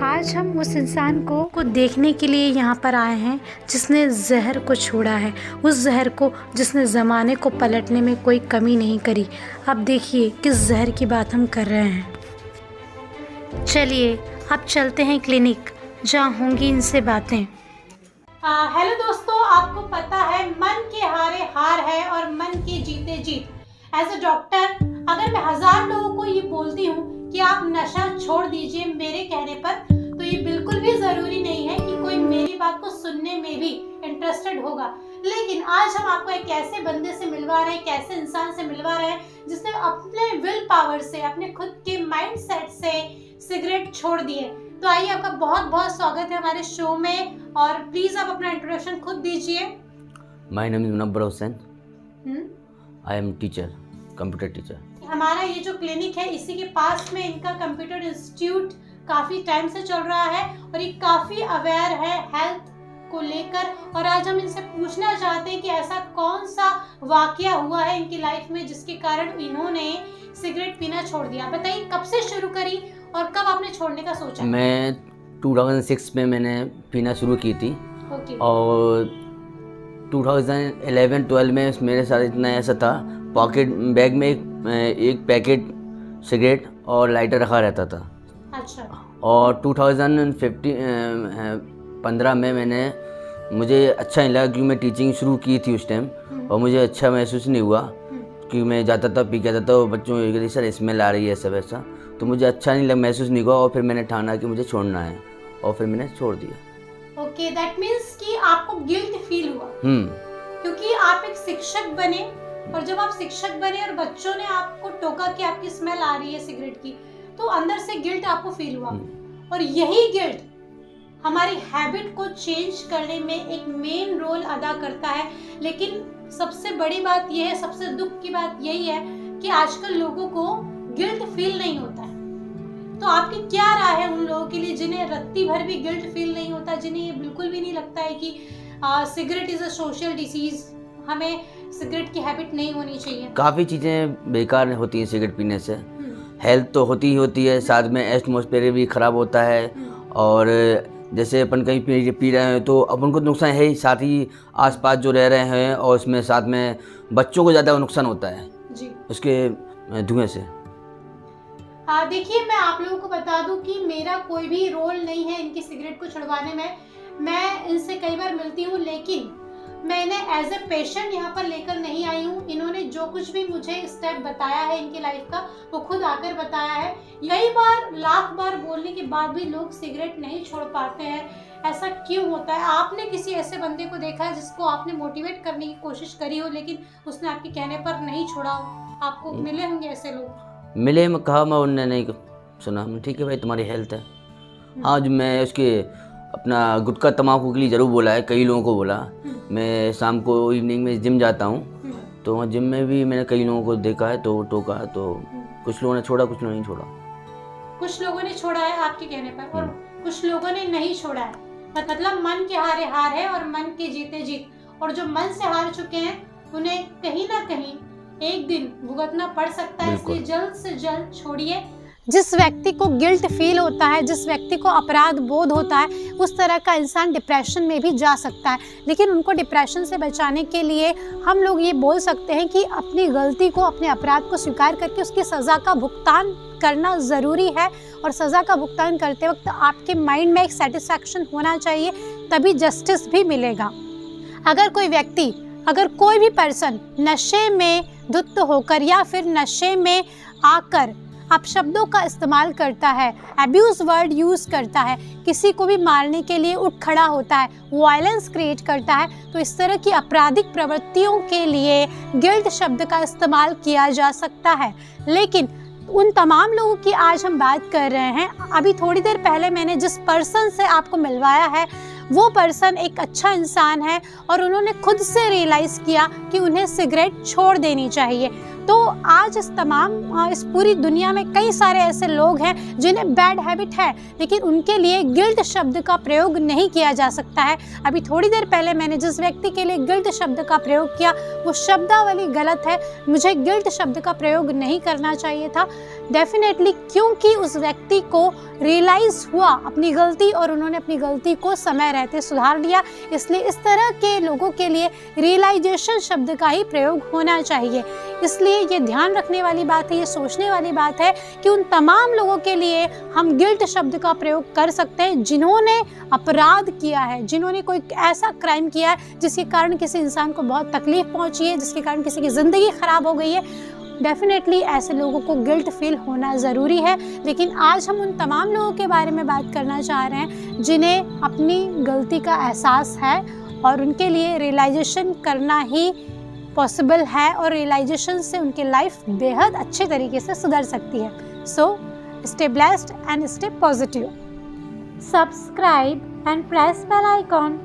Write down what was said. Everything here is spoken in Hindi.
आज हम उस इंसान को देखने के लिए यहाँ पर आए हैं जिसने जहर को छोड़ा है, उस जहर को जिसने ज़माने को पलटने में कोई कमी नहीं करी। अब देखिए किस जहर की बात हम कर रहे हैं। चलिए अब चलते हैं क्लिनिक, जहाँ होंगी इनसे बातें। हेलो दोस्तों, आपको पता है मन के हारे हार है और मन के जीते जीत। एज अ डॉक्टर अगर मैं 1000 लोगों को ये बोलती हूँ कि आप नशा छोड़ दीजिए मेरे कहने पर, तो ये बिल्कुल भी जरूरी नहीं है कि कोई मेरी बात को सुनने में भी इंटरेस्टेड होगा। लेकिन आज हम आपको एक ऐसे बंदे से मिलवा रहे हैं, एक ऐसे इंसान से मिलवा रहे हैं जिसने अपने विल पावर से, अपने खुद के माइंड सेट से सिगरेट छोड़ दिए। तो आइए, आपका बहुत बहुत स्वागत है हमारे शो में, और प्लीज आप अपना इंट्रोडक्शन खुद दीजिए। My name is Munawwar Hussain. I am teacher, computer teacher. हमारा ये जो क्लिनिक है इसी के पास में इनका कंप्यूटर इंस्टीट्यूट काफी टाइम से चल रहा है और ये काफी अवेयर है हेल्थ को लेकर। और आज हम इनसे पूछना चाहते हैं कि ऐसा कौन सा वाकया हुआ है इनकी लाइफ में जिसके कारण इन्होंने सिगरेट पीना छोड़ दिया। बताइए कब से शुरू करी और कब आपने छोड़ने का सोचा? मैं 2006 में मैंने पीना शुरू की थी। और 2011-12 में मेरे साथ इतना ऐसा था, पॉकेट बैग में एक पैकेट सिगरेट और लाइटर रखा रहता था। अच्छा। और 2015 में मुझे अच्छा नहीं लगा, क्योंकि मैं टीचिंग शुरू की थी उस टाइम और मुझे अच्छा महसूस नहीं हुआ, क्योंकि मैं जाता था पी के आता था और बच्चों को सर स्मेल आ रही है सब ऐसा, तो मुझे अच्छा नहीं लगा, महसूस नहीं हुआ। और फिर मैंने ठाना कि मुझे छोड़ना है और फिर मैंने छोड़ दिया। ओके, दैट मीन्स कि आपको गिल्ट फील हुआ क्योंकि आप एक शिक्षक बने, और जब आप शिक्षक बने और बच्चों ने आपको टोका कि आपकी स्मेल आ रही है सिगरेट की, तो अंदर से गिल्ट आपको फील हुआ। और यही गिल्ट हमारी हैबिट को चेंज करने में एक मेन रोल अदा करता है। लेकिन सबसे बड़ी बात यह है, सबसे दुख की बात यही है कि आजकल लोगों को गिल्ट फील नहीं होता है। तो आपकी क्या राय है उन लोगों के लिए जिन्हें रत्ती भर भी गिल्ट फील नहीं होता, जिन्हें ये बिल्कुल भी नहीं लगता है कि cigarette is a social disease, हमें सिगरेट की हैबिट नहीं होनी चाहिए? काफ़ी चीज़ें बेकार होती हैं सिगरेट पीने से। हेल्थ तो होती ही होती है, साथ में एटमॉस्फेयर भी ख़राब होता है। और जैसे अपन कहीं पी रहे हैं तो अपन को नुकसान है ही, साथ ही आसपास जो रह रहे हैं और उसमें साथ में बच्चों को ज़्यादा नुकसान होता है जी उसके धुएं से। देखिए, मैं आप लोगों को बता दूं कि मेरा कोई भी रोल नहीं है इनकी सिगरेट को छुड़वाने में। मैं इनसे कई बार मिलती हूँ, लेकिन मैं इन्हें एज ए पेशेंट यहाँ पर लेकर नहीं आई हूँ। इन्होंने जो कुछ भी मुझे स्टेप बताया है इनकी लाइफ का, वो खुद आकर बताया है। कई बार, लाख बार बोलने के बाद भी लोग सिगरेट नहीं छोड़ पाते हैं। ऐसा क्यों होता है? आपने किसी ऐसे बंदे को देखा है जिसको आपने मोटिवेट करने की कोशिश करी हो, लेकिन उसने आपके कहने पर नहीं छोड़ा हो? आपको मिले होंगे ऐसे लोग? मिले, मैं कहा, मैं उन्होंने नहीं सुना। ठीक है भाई, तुम्हारी हेल्थ है। आज मैं उसके अपना गुटखा तम्बाकू के लिए ज़रूर बोला है, कई लोगों को बोला। मैं शाम को इवनिंग में जिम जाता हूँ, तो वहाँ जिम में भी मैंने कई लोगों को देखा है, तो टोका है। तो कुछ लोगों ने छोड़ा, कुछ लोगों ने नहीं छोड़ा। कुछ लोगों ने छोड़ा है आपके कहने पर, और कुछ लोगों ने नहीं छोड़ा है। मतलब मन के हारे हार है और मन के जीते जीत। और जो मन से हार चुके हैं उन्हें कहीं ना कहीं एक दिन भुगतना पड़ सकता है, इसलिए जल्द से जल्द छोड़िए। जिस व्यक्ति को गिल्ट फील होता है, जिस व्यक्ति को अपराध बोध होता है, उस तरह का इंसान डिप्रेशन में भी जा सकता है। लेकिन उनको डिप्रेशन से बचाने के लिए हम लोग ये बोल सकते हैं कि अपनी गलती को, अपने अपराध को स्वीकार करके उसकी सज़ा का भुगतान करना ज़रूरी है। और सज़ा का भुगतान करते वक्त आपके माइंड में एक सेटिस्फैक्शन होना चाहिए, तभी जस्टिस भी मिलेगा। अगर कोई व्यक्ति, अगर कोई भी पर्सन नशे में धुत होकर या फिर नशे में आकर अपशब्दों का इस्तेमाल करता है, अब्यूज़ वर्ड यूज़ करता है, किसी को भी मारने के लिए उठ खड़ा होता है, वायलेंस क्रिएट करता है, तो इस तरह की आपराधिक प्रवृत्तियों के लिए गिल्ट शब्द का इस्तेमाल किया जा सकता है। लेकिन उन तमाम लोगों की आज हम बात कर रहे हैं। अभी थोड़ी देर पहले मैंने जिस पर्सन से आपको मिलवाया है, वो पर्सन एक अच्छा इंसान है और उन्होंने खुद से रियलाइज़ किया कि उन्हें सिगरेट छोड़ देनी चाहिए। तो आज इस पूरी दुनिया में कई सारे ऐसे लोग हैं जिन्हें बैड हैबिट है, लेकिन उनके लिए गिल्ट शब्द का प्रयोग नहीं किया जा सकता है। अभी थोड़ी देर पहले मैंने जिस व्यक्ति के लिए गिल्ट शब्द का प्रयोग किया, वो शब्दावली गलत है। मुझे गिल्ट शब्द का प्रयोग नहीं करना चाहिए था। डेफिनेटली, क्योंकि उस व्यक्ति को रियलाइज़ हुआ अपनी गलती और उन्होंने अपनी गलती को समय रहते सुधार लिया। इसलिए इस तरह के लोगों के लिए रियलाइजेशन शब्द का ही प्रयोग होना चाहिए। इसलिए ये ध्यान रखने वाली बात है, ये सोचने वाली बात है कि उन तमाम लोगों के लिए हम गिल्ट शब्द का प्रयोग कर सकते हैं जिन्होंने अपराध किया है, जिन्होंने कोई ऐसा क्राइम किया है जिसके कारण किसी इंसान को बहुत तकलीफ पहुंची है, जिसके कारण किसी की ज़िंदगी ख़राब हो गई है। डेफिनेटली ऐसे लोगों को गिल्ट फील होना ज़रूरी है। लेकिन आज हम उन तमाम लोगों के बारे में बात करना चाह रहे हैं जिन्हें अपनी गलती का एहसास है और उनके लिए रियलाइजेशन करना ही पॉसिबल है और रियलाइजेशन से उनकी लाइफ बेहद अच्छे तरीके से सुधर सकती है। So stay blessed and stay positive. Subscribe and press bell icon.